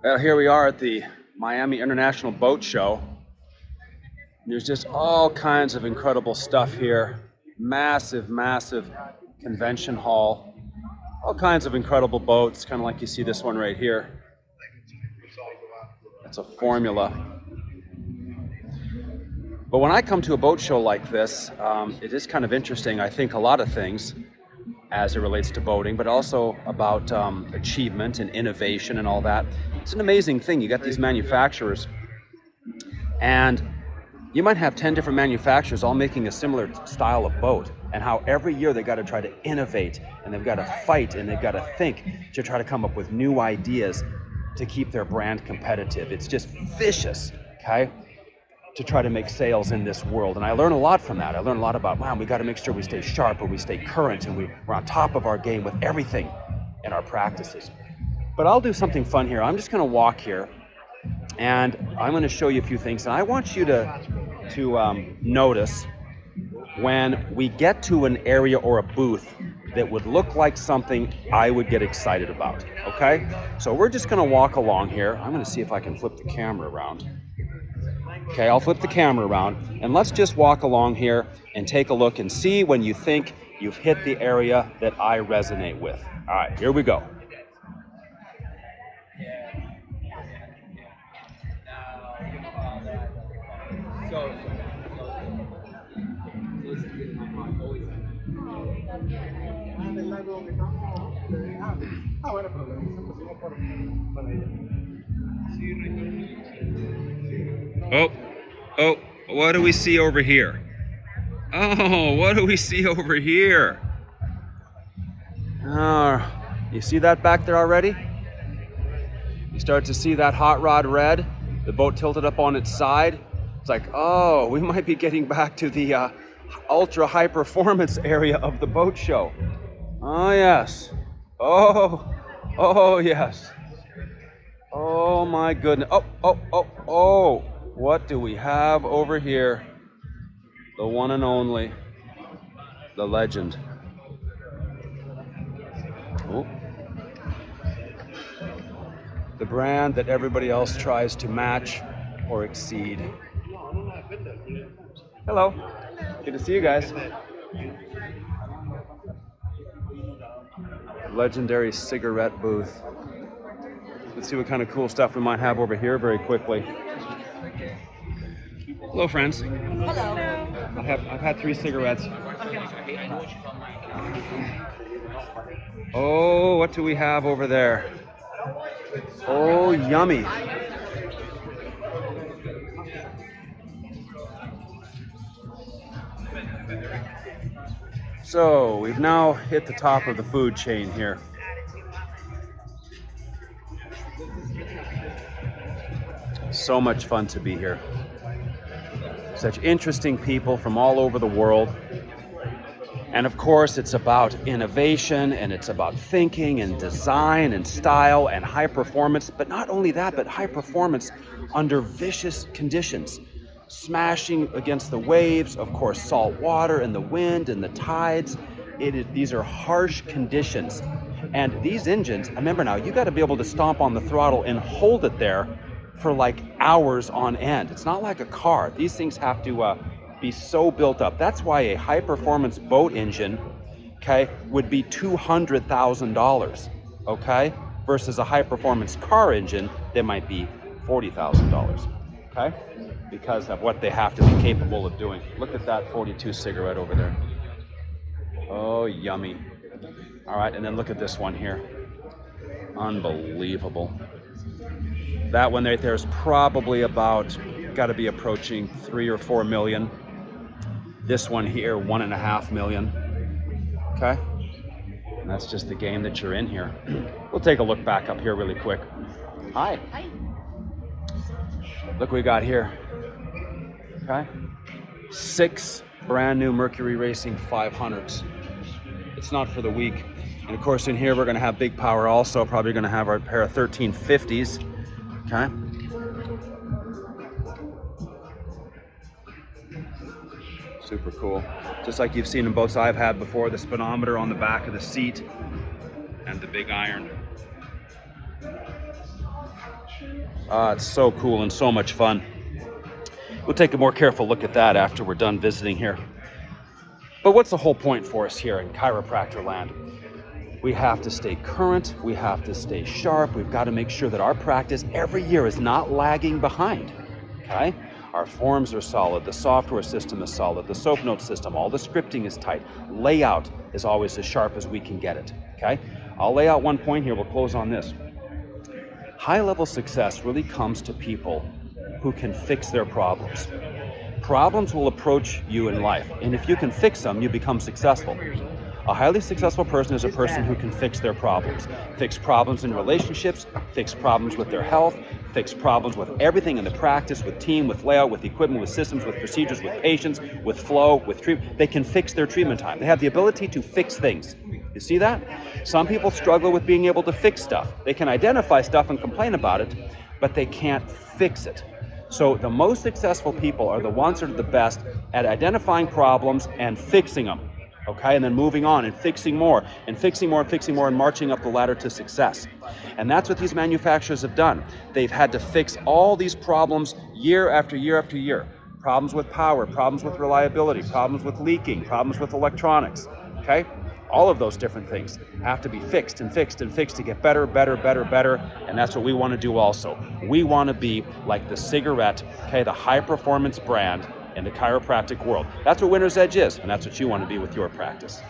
Well, here we are at the Miami International Boat Show. There's just all kinds of incredible stuff here. Massive, massive convention hall. All kinds of incredible boats, kind of like you see this one right here. It's a Formula. But when I come to a boat show like this, it is kind of interesting. I think a lot of things as it relates to boating, but also about achievement and innovation and all that. It's an amazing thing. You got these manufacturers, and you might have 10 different manufacturers all making a similar style of boat, and how every year they got to try to innovate, and they've got to fight, and they've got to think to try to come up with new ideas to keep their brand competitive. It's just vicious, okay, to try to make sales in this world. And I learn a lot from that. I learn a lot about, wow, we got to make sure we stay sharp and we stay current and we're on top of our game with everything in our practices. But I'll do something fun here. I'm just going to walk here, and I'm going to show you a few things. And I want you to notice when we get to an area or a booth that would look like something I would get excited about, okay? So we're just going to walk along here. I'm going to see if I can flip the camera around. Okay, I'll flip the camera around, and let's just walk along here and take a look and see when you think you've hit the area that I resonate with. All right, here we go. Oh, what do we see over here? Oh, what do we see over here? You see that back there already? You start to see that hot rod red, the boat tilted up on its side. It's like, oh, we might be getting back to the ultra high performance area of the boat show. Oh, yes. Oh, yes. Oh, my goodness. Oh. What do we have over here? The one and only, the legend. Oh. The brand that everybody else tries to match or exceed. Hello. Good to see you guys. Legendary cigarette booth. Let's see what kind of cool stuff we might have over here very quickly. Hello, friends. Hello. I've had 3 cigarettes. Oh, what do we have over there? Oh, yummy. So we've now hit the top of the food chain here. So much fun to be here. Such interesting people from all over the world. And of course, it's about innovation, and it's about thinking and design and style and high performance. But not only that, but high performance under vicious conditions. Smashing against the waves, of course, salt water and the wind and the tides. These are harsh conditions. And these engines, remember now, you got to be able to stomp on the throttle and hold it there for like hours on end. It's not like a car. These things have to be so built up. That's why a high performance boat engine, okay, would be $200,000, okay, versus a high performance car engine that might be $40,000, okay, because of what they have to be capable of doing. Look at that 42 cigarette over there. Oh, yummy. All right, and then look at this one here. Unbelievable. That one right there is probably about, got to be approaching 3 or 4 million. This one here, 1.5 million. Okay? And that's just the game that you're in here. We'll take a look back up here really quick. Hi. Hi. Look what we got here. Okay? 6 brand new Mercury Racing 500s. It's not for the weak. And of course in here we're going to have big power also. Probably going to have our pair of 1350s. Okay. Super cool. Just like you've seen in boats I've had before, the speedometer on the back of the seat and the big iron. It's so cool and so much fun. We'll take a more careful look at that after we're done visiting here. But what's the whole point for us here in chiropractor land? We have to stay current, we have to stay sharp, we've got to make sure that our practice every year is not lagging behind, okay? Our forms are solid, the software system is solid, the soap note system, all the scripting is tight, layout is always as sharp as we can get it, okay? I'll lay out one point here, we'll close on this. High-level success really comes to people who can fix their problems. Problems will approach you in life, and if you can fix them, you become successful. A highly successful person is a person who can fix their problems. Fix problems in relationships, fix problems with their health, fix problems with everything in the practice, with team, with layout, with equipment, with systems, with procedures, with patients, with flow, with treatment. They can fix their treatment time. They have the ability to fix things. You see that? Some people struggle with being able to fix stuff. They can identify stuff and complain about it, but they can't fix it. So the most successful people are the ones that are the best at identifying problems and fixing them. Okay, and then moving on and fixing more and fixing more and fixing more and marching up the ladder to success. And that's what these manufacturers have done. They've had to fix all these problems year after year after year. Problems with power, problems with reliability, problems with leaking, problems with electronics, okay? All of those different things have to be fixed and fixed and fixed to get better, better, better, better, and that's what we want to do also. We want to be like the cigarette, okay, the high-performance brand in the chiropractic world. That's what Winner's Edge is, and that's what you want to be with your practice.